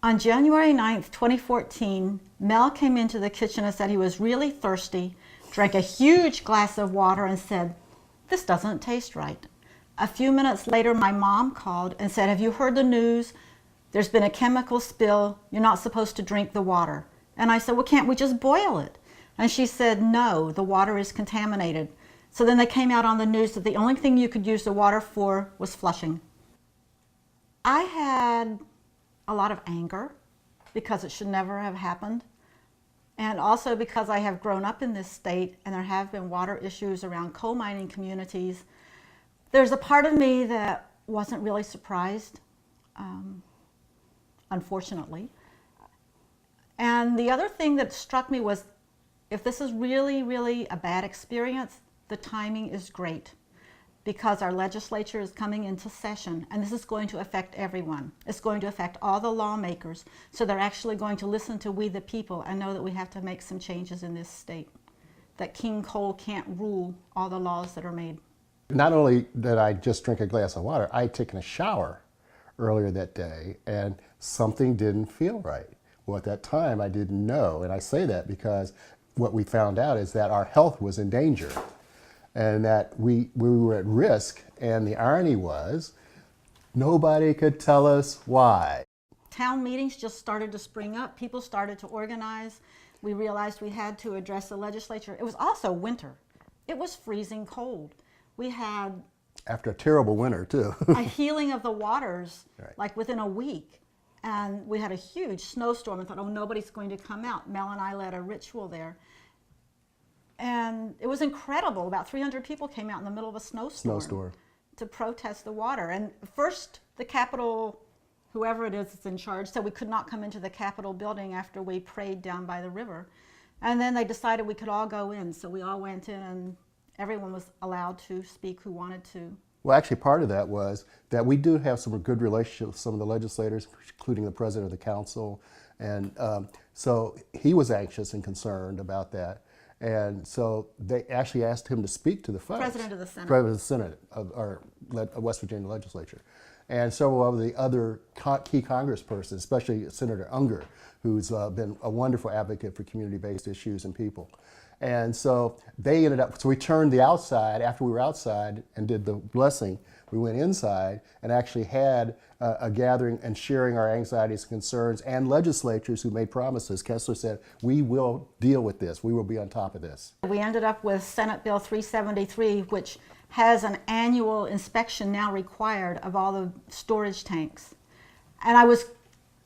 On January 9th, 2014, Mel came into the kitchen and said he was really thirsty, drank a huge glass of water and said, "This doesn't taste right." A few minutes later, my mom called and said, "Have you heard the news? There's been a chemical spill. You're not supposed to drink the water." And I said, "Well, can't we just boil it?" And she said, "No, the water is contaminated." So then they came out on the news that the only thing you could use the water for was flushing. I had a lot of anger because it should never have happened. And also because I have grown up in this state and there have been water issues around coal mining communities. There's a part of me that wasn't really surprised, unfortunately. And the other thing that struck me was, if this is really, really a bad experience, the timing is great, because our legislature is coming into session, and this is going to affect everyone. It's going to affect all the lawmakers, so they're actually going to listen to we the people and know that we have to make some changes in this state, that King Coal can't rule all the laws that are made. Not only did I just drink a glass of water, I had taken a shower earlier that day, and something didn't feel right. Well, at that time, I didn't know, and I say that because what we found out is that our health was in danger, and that we were at risk, and the irony was, nobody could tell us why. Town meetings just started to spring up. People started to organize. We realized we had to address the legislature. It was also winter. It was freezing cold. We had, after a terrible winter too, a healing of the waters, right, like within a week. And we had a huge snowstorm and thought, oh, nobody's going to come out. Mel and I led a ritual there. And it was incredible. About 300 people came out in the middle of a snowstorm to protest the water. And first, the Capitol, whoever it is that's in charge, said we could not come into the Capitol building after we prayed down by the river. And then they decided we could all go in. So we all went in, and everyone was allowed to speak who wanted to. Well, actually, part of that was that we do have some good relationships with some of the legislators, including the president of the council. And so he was anxious and concerned about that. And so they actually asked him to speak to the folks. President of the Senate. President of the Senate of our West Virginia legislature. And several of the other key congresspersons, especially Senator Unger, who's been a wonderful advocate for community-based issues and people. And so they ended up, so we turned the outside, after we were outside and did the blessing, we went inside and actually had a gathering and sharing our anxieties and concerns, and legislators who made promises. Kessler said, we will deal with this, we will be on top of this. We ended up with Senate Bill 373, which has an annual inspection now required of all the storage tanks. And I was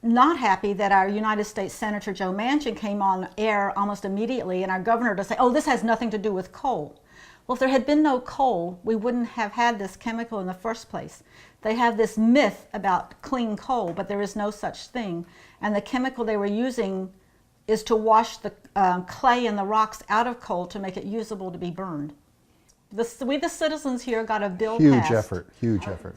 not happy that our United States Senator Joe Manchin came on air almost immediately, and our governor to say, oh, this has nothing to do with coal. Well, if there had been no coal, we wouldn't have had this chemical in the first place. They have this myth about clean coal, but there is no such thing. And the chemical they were using is to wash the clay and the rocks out of coal to make it usable to be burned. We, the citizens here, got a bill Huge passed. effort, huge effort.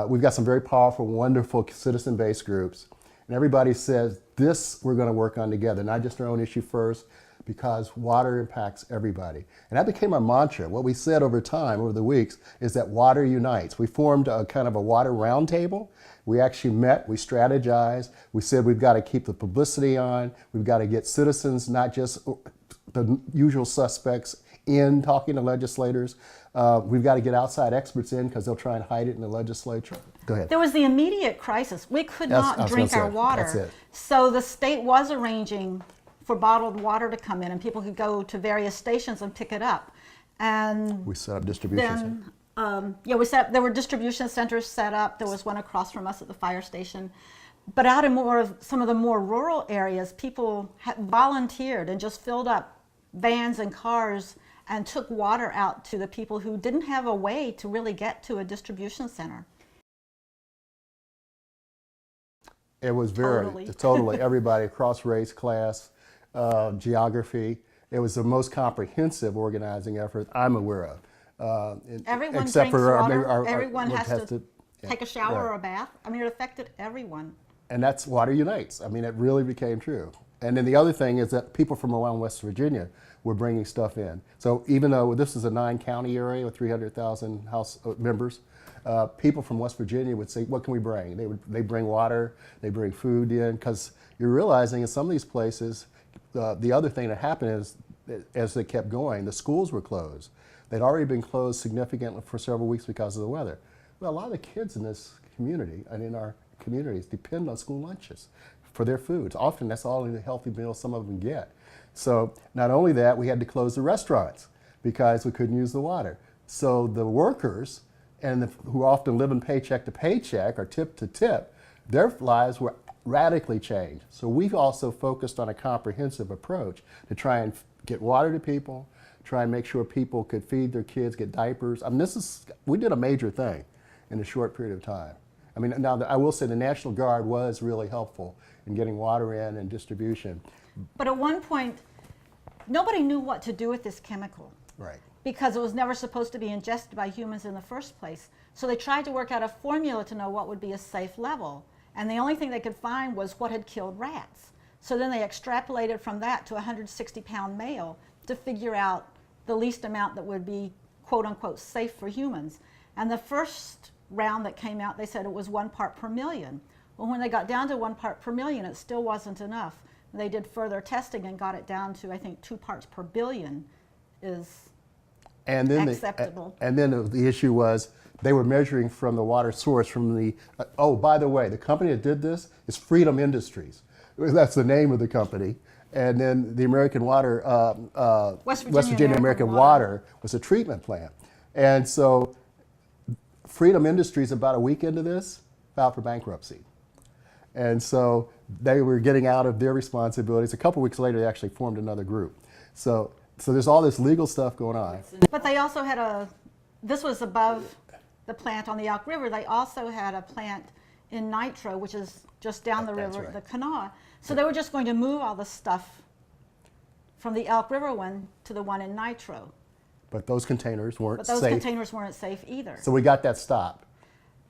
We've got some very powerful, wonderful citizen-based groups. And everybody says, this we're going to work on together, not just our own issue first, because water impacts everybody. And that became our mantra. What we said over time, over the weeks, is that water unites. We formed a kind of a water roundtable. We actually met, we strategized, we said we've got to keep the publicity on, we've got to get citizens, not just the usual suspects, in talking to legislators. We've got to get outside experts in because they'll try and hide it in the legislature. Go ahead. There was the immediate crisis. We could not drink our water. That's it. So the state was arranging for bottled water to come in, and people could go to various stations and pick it up. And we set up distribution centers. Yeah, there were distribution centers set up. There was one across from us at the fire station. But out in some of the more rural areas, people volunteered and just filled up vans and cars and took water out to the people who didn't have a way to really get to a distribution center. It was totally everybody across race, class, geography. It was the most comprehensive organizing effort I'm aware of. Everyone except drinks for water. Everyone has to yeah, take a shower or a bath. I mean, it affected everyone. And that's Water Unites. I mean, it really became true. And then the other thing is that people from around West Virginia were bringing stuff in. So even though this is a 9-county area with 300,000 house members, people from West Virginia would say, what can we bring? They bring water, they bring food in, because you're realizing in some of these places, the other thing that happened is, as they kept going, the schools were closed. They'd already been closed significantly for several weeks because of the weather. Well, a lot of the kids in this community and in our communities depend on school lunches for their foods. Often that's all the healthy meals some of them get. So not only that, we had to close the restaurants because we couldn't use the water. So the workers, who often live in paycheck to paycheck or tip to tip, their lives were radically changed. So we've also focused on a comprehensive approach to try and get water to people, try and make sure people could feed their kids, get diapers. I mean, we did a major thing in a short period of time. I mean, now I will say the National Guard was really helpful in getting water in and distribution. But at one point, nobody knew what to do with this chemical. Right. Because it was never supposed to be ingested by humans in the first place. So they tried to work out a formula to know what would be a safe level. And the only thing they could find was what had killed rats. So then they extrapolated from that to a 160-pound male to figure out the least amount that would be, quote unquote, safe for humans. And the first round that came out, they said it was 1 part per million. Well, when they got down to 1 part per million, it still wasn't enough. They did further testing and got it down to, I think, 2 parts per billion is acceptable. And then the issue was they were measuring from the water source from the, oh, by the way, the company that did this is Freedom Industries. That's the name of the company. And then the American Water, West Virginia American Water was a treatment plant. And so Freedom Industries, about a week into this, filed for bankruptcy. And so they were getting out of their responsibilities. A couple weeks later, they actually formed another group. So there's all this legal stuff going on. But they also had this was above the plant on the Elk River. They also had a plant in Nitro, which is just down the river, right. the Kanawha. So they were just going to move all the stuff from the Elk River one to the one in Nitro. But those containers weren't safe. But those containers weren't safe either. So we got that stopped.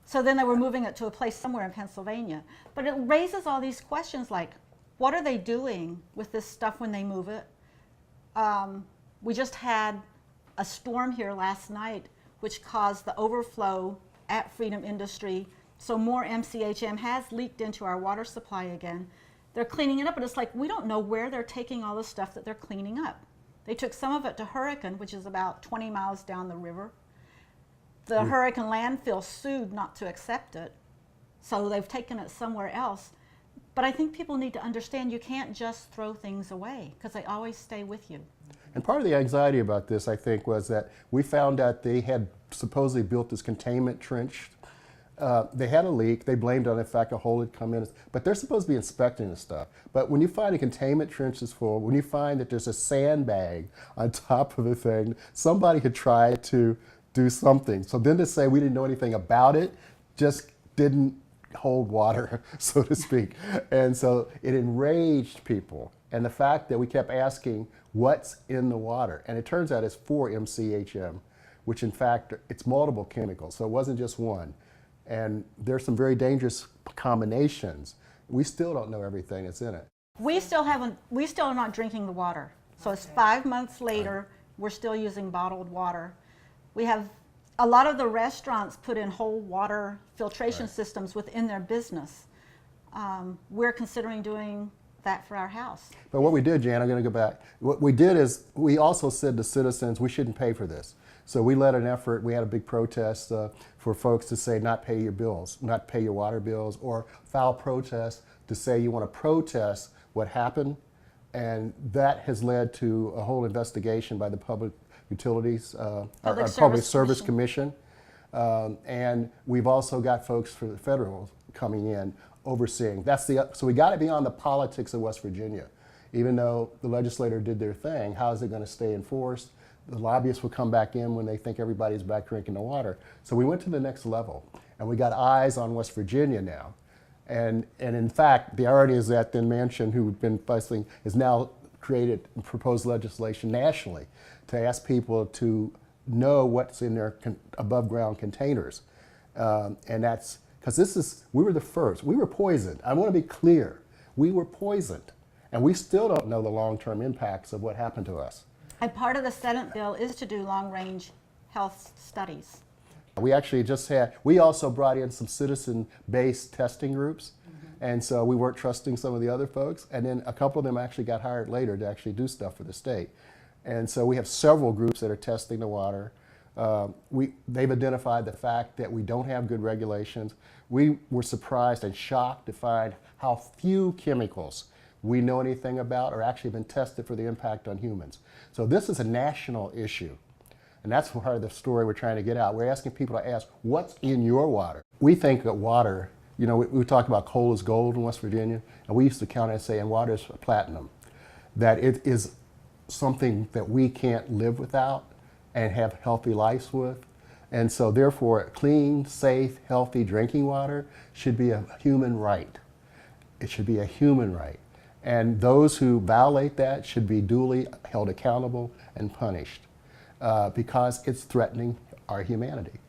So then they were moving it to a place somewhere in Pennsylvania. But it raises all these questions like, what are they doing with this stuff when they move it? We just had a storm here last night which caused the overflow at Freedom Industry. So more MCHM has leaked into our water supply again. They're cleaning it up, but it's like we don't know where they're taking all the stuff that they're cleaning up. They took some of it to Hurricane, which is about 20 miles down the river. The Hurricane landfill sued not to accept it, so they've taken it somewhere else. But I think people need to understand you can't just throw things away because they always stay with you. And part of the anxiety about this, I think, was that we found out they had supposedly built this containment trench. They had a leak. They blamed on the fact a hole had come in. But they're supposed to be inspecting the stuff. But when you find a containment trench is full, when you find that there's a sandbag on top of the thing, somebody had tried to do something. So then to say we didn't know anything about it just didn't hold water, so to speak. And so it enraged people. And the fact that we kept asking what's in the water. And it turns out it's 4 MCHM, which in fact it's multiple chemicals. So it wasn't just one. And there's some very dangerous combinations. We still don't know everything that's in it. We still are not drinking the water. So it's 5 months later, we're still using bottled water. We have a lot of the restaurants put in whole water filtration systems within their business. We're considering doing that for our house. But what we did, Jan, I'm going to go back. What we did is we also said to citizens, we shouldn't pay for this. So we led an effort, we had a big protest for folks to say not pay your bills, not pay your water bills, or file protests to say you want to protest what happened. And that has led to a whole investigation by the Public Utilities, our Public Service Commission. And we've also got folks for the federal coming in overseeing. So we got it beyond the politics of West Virginia. Even though the legislator did their thing, how is it going to stay enforced? The lobbyists will come back in when they think everybody's back drinking the water. So we went to the next level, and we got eyes on West Virginia now. And in fact, the irony is that then Manchin, who'd been fussing, has now created and proposed legislation nationally to ask people to know what's in their above ground containers. And that's, because we were the first. We were poisoned. I want to be clear. We were poisoned. And we still don't know the long-term impacts of what happened to us. And part of the Senate bill is to do long-range health studies. We actually we also brought in some citizen-based testing groups. And so we weren't trusting some of the other folks. And then a couple of them actually got hired later to actually do stuff for the state. And so we have several groups that are testing the water. They've identified the fact that we don't have good regulations. We were surprised and shocked to find how few chemicals we know anything about or actually been tested for the impact on humans. So this is a national issue. And that's part of the story we're trying to get out. We're asking people to ask, what's in your water? We think that water, you know, we talk about coal is gold in West Virginia, and we used to count it and say, and water is platinum. That it is something that we can't live without and have healthy lives with. And so therefore, clean, safe, healthy drinking water should be a human right. It should be a human right. And those who violate that should be duly held accountable and punished because it's threatening our humanity.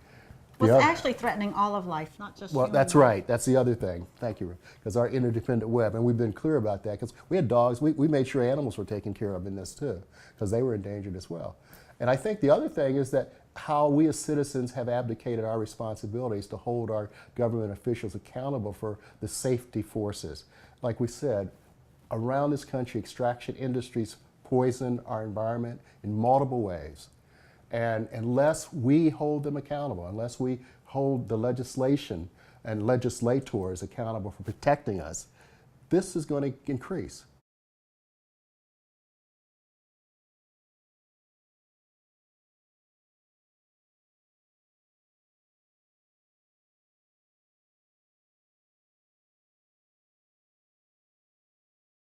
Well, it's actually threatening all of life, not just Well, human that's life. right. That's the other thing. Thank you. Because our interdependent web, and we've been clear about that, because we had dogs, we made sure animals were taken care of in this too, because they were endangered as well. And I think the other thing is that how we as citizens have abdicated our responsibilities to hold our government officials accountable for the safety forces. Like we said, around this country, extraction industries poison our environment in multiple ways. And unless we hold them accountable, unless we hold the legislation and legislators accountable for protecting us, this is going to increase.